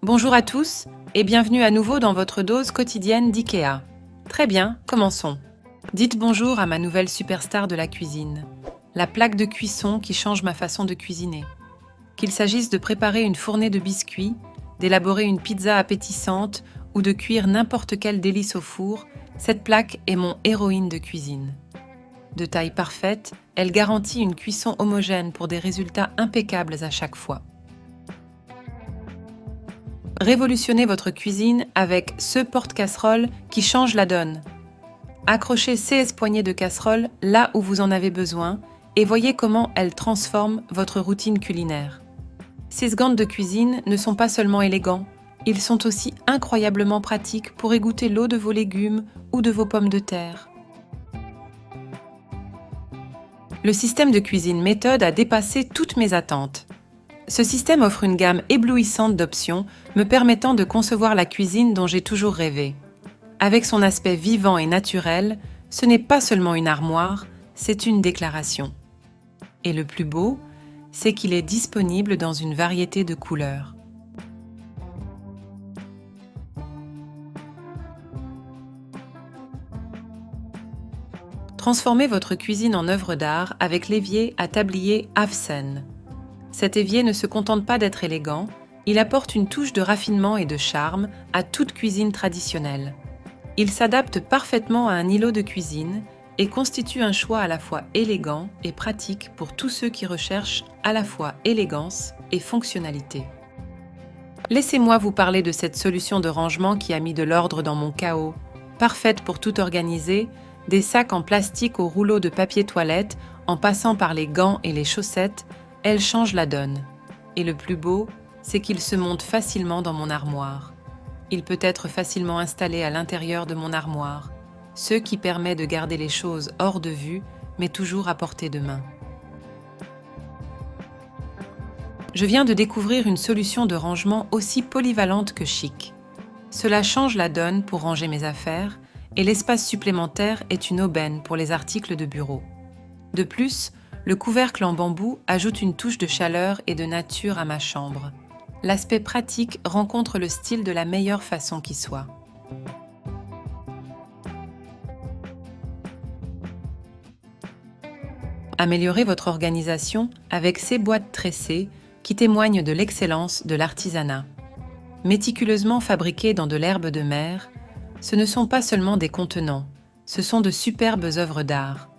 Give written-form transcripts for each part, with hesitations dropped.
Bonjour à tous et bienvenue à nouveau dans votre dose quotidienne d'IKEA. Très bien, commençons. Dites bonjour à ma nouvelle superstar de la cuisine, la plaque de cuisson qui change ma façon de cuisiner. Qu'il s'agisse de préparer une fournée de biscuits, d'élaborer une pizza appétissante ou de cuire n'importe quel délice au four, cette plaque est mon héroïne de cuisine. De taille parfaite, elle garantit une cuisson homogène pour des résultats impeccables à chaque fois. Révolutionnez votre cuisine avec ce porte-casserole qui change la donne. Accrochez CS poignées de casserole là où vous en avez besoin et voyez comment elles transforment votre routine culinaire. Ces gants de cuisine ne sont pas seulement élégants, ils sont aussi incroyablement pratiques pour égoutter l'eau de vos légumes ou de vos pommes de terre. Le système de cuisine méthode a dépassé toutes mes attentes. Ce système offre une gamme éblouissante d'options me permettant de concevoir la cuisine dont j'ai toujours rêvé. Avec son aspect vivant et naturel, ce n'est pas seulement une armoire, c'est une déclaration. Et le plus beau, c'est qu'il est disponible dans une variété de couleurs. Transformez votre cuisine en œuvre d'art avec l'évier à tablier Avcen. Cet évier ne se contente pas d'être élégant, il apporte une touche de raffinement et de charme à toute cuisine traditionnelle. Il s'adapte parfaitement à un îlot de cuisine et constitue un choix à la fois élégant et pratique pour tous ceux qui recherchent à la fois élégance et fonctionnalité. Laissez-moi vous parler de cette solution de rangement qui a mis de l'ordre dans mon chaos. Parfaite pour tout organiser, des sacs en plastique au rouleau de papier toilette, en passant par les gants et les chaussettes, elle change la donne. Et le plus beau, c'est qu'il se monte facilement dans mon armoire. Il peut être facilement installé à l'intérieur de mon armoire, ce qui permet de garder les choses hors de vue, mais toujours à portée de main. Je viens de découvrir une solution de rangement aussi polyvalente que chic. Cela change la donne pour ranger mes affaires, et l'espace supplémentaire est une aubaine pour les articles de bureau. De plus, le couvercle en bambou ajoute une touche de chaleur et de nature à ma chambre. L'aspect pratique rencontre le style de la meilleure façon qui soit. Améliorez votre organisation avec ces boîtes tressées qui témoignent de l'excellence de l'artisanat. Méticuleusement fabriquées dans de l'herbe de mer, ce ne sont pas seulement des contenants, ce sont de superbes œuvres d'art.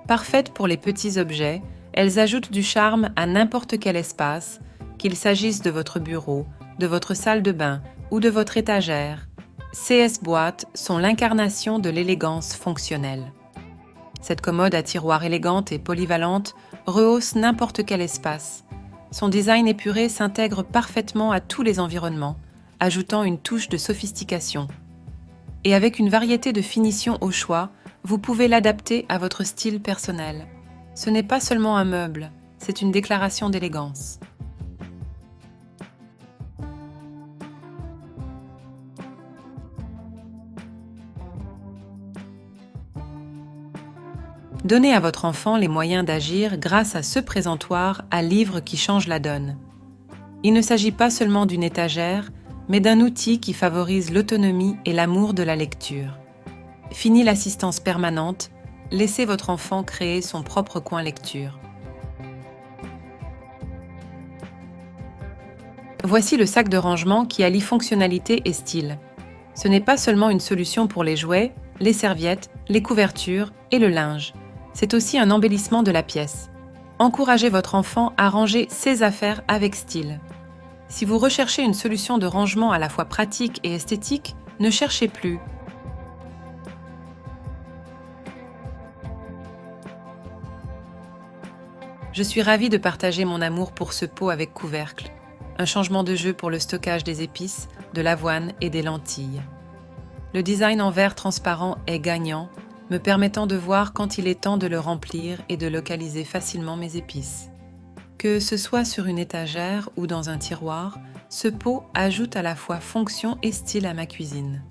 Parfaites pour les petits objets, elles ajoutent du charme à n'importe quel espace, qu'il s'agisse de votre bureau, de votre salle de bain ou de votre étagère. CS Boîtes sont l'incarnation de l'élégance fonctionnelle. Cette commode à tiroirs élégante et polyvalente rehausse n'importe quel espace. Son design épuré s'intègre parfaitement à tous les environnements, ajoutant une touche de sophistication. Et avec une variété de finitions au choix, vous pouvez l'adapter à votre style personnel. Ce n'est pas seulement un meuble, c'est une déclaration d'élégance. Donnez à votre enfant les moyens d'agir grâce à ce présentoir à livres qui change la donne. Il ne s'agit pas seulement d'une étagère, mais d'un outil qui favorise l'autonomie et l'amour de la lecture. Fini l'assistance permanente, laissez votre enfant créer son propre coin lecture. Voici le sac de rangement qui allie fonctionnalité et style. Ce n'est pas seulement une solution pour les jouets, les serviettes, les couvertures et le linge. C'est aussi un embellissement de la pièce. Encouragez votre enfant à ranger ses affaires avec style. Si vous recherchez une solution de rangement à la fois pratique et esthétique, ne cherchez plus. Je suis ravie de partager mon amour pour ce pot avec couvercle. Un changement de jeu pour le stockage des épices, de l'avoine et des lentilles. Le design en verre transparent est gagnant, me permettant de voir quand il est temps de le remplir et de localiser facilement mes épices. Que ce soit sur une étagère ou dans un tiroir, ce pot ajoute à la fois fonction et style à ma cuisine.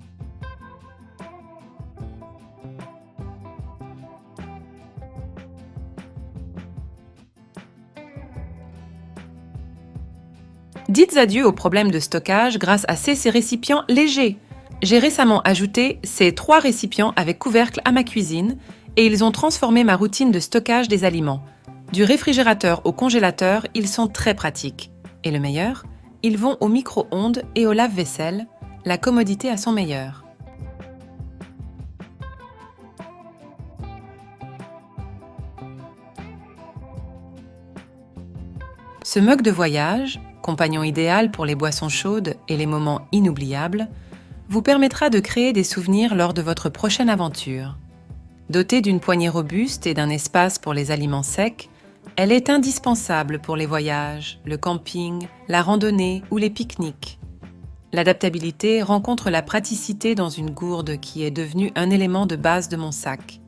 Dites adieu aux problèmes de stockage grâce à ces récipients légers. J'ai récemment ajouté ces 3 récipients avec couvercle à ma cuisine et ils ont transformé ma routine de stockage des aliments. Du réfrigérateur au congélateur, ils sont très pratiques. Et le meilleur, ils vont au micro-ondes et au lave-vaisselle, la commodité à son meilleur. Ce mug de voyage, compagnon idéal pour les boissons chaudes et les moments inoubliables, vous permettra de créer des souvenirs lors de votre prochaine aventure. Dotée d'une poignée robuste et d'un espace pour les aliments secs, elle est indispensable pour les voyages, le camping, la randonnée ou les pique-niques. L'adaptabilité rencontre la praticité dans une gourde qui est devenue un élément de base de mon sac.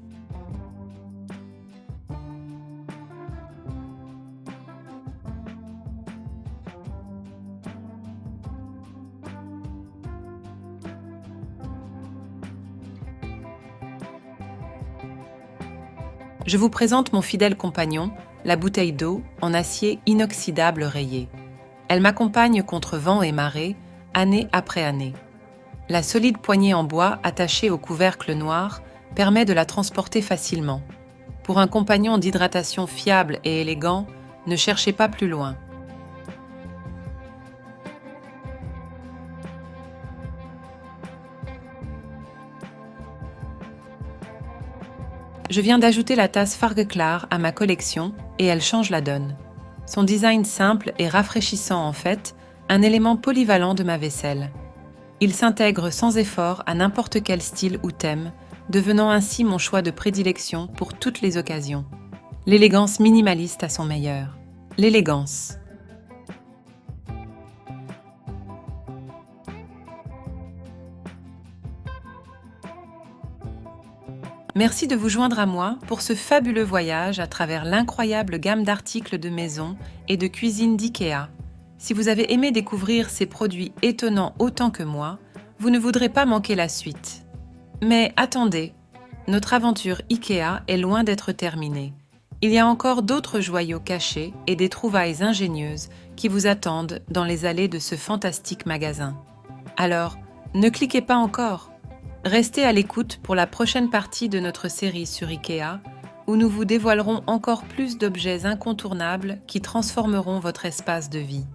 Je vous présente mon fidèle compagnon, la bouteille d'eau en acier inoxydable rayé. Elle m'accompagne contre vent et marée, année après année. La solide poignée en bois attachée au couvercle noir permet de la transporter facilement. Pour un compagnon d'hydratation fiable et élégant, ne cherchez pas plus loin. Je viens d'ajouter la tasse Fargeklar à ma collection et elle change la donne. Son design simple et rafraîchissant en fait, un élément polyvalent de ma vaisselle. Il s'intègre sans effort à n'importe quel style ou thème, devenant ainsi mon choix de prédilection pour toutes les occasions. L'élégance minimaliste à son meilleur. L'élégance. Merci de vous joindre à moi pour ce fabuleux voyage à travers l'incroyable gamme d'articles de maison et de cuisine d'IKEA. Si vous avez aimé découvrir ces produits étonnants autant que moi, vous ne voudrez pas manquer la suite. Mais attendez, notre aventure IKEA est loin d'être terminée. Il y a encore d'autres joyaux cachés et des trouvailles ingénieuses qui vous attendent dans les allées de ce fantastique magasin. Alors, ne cliquez pas encore. Restez à l'écoute pour la prochaine partie de notre série sur IKEA, où nous vous dévoilerons encore plus d'objets incontournables qui transformeront votre espace de vie.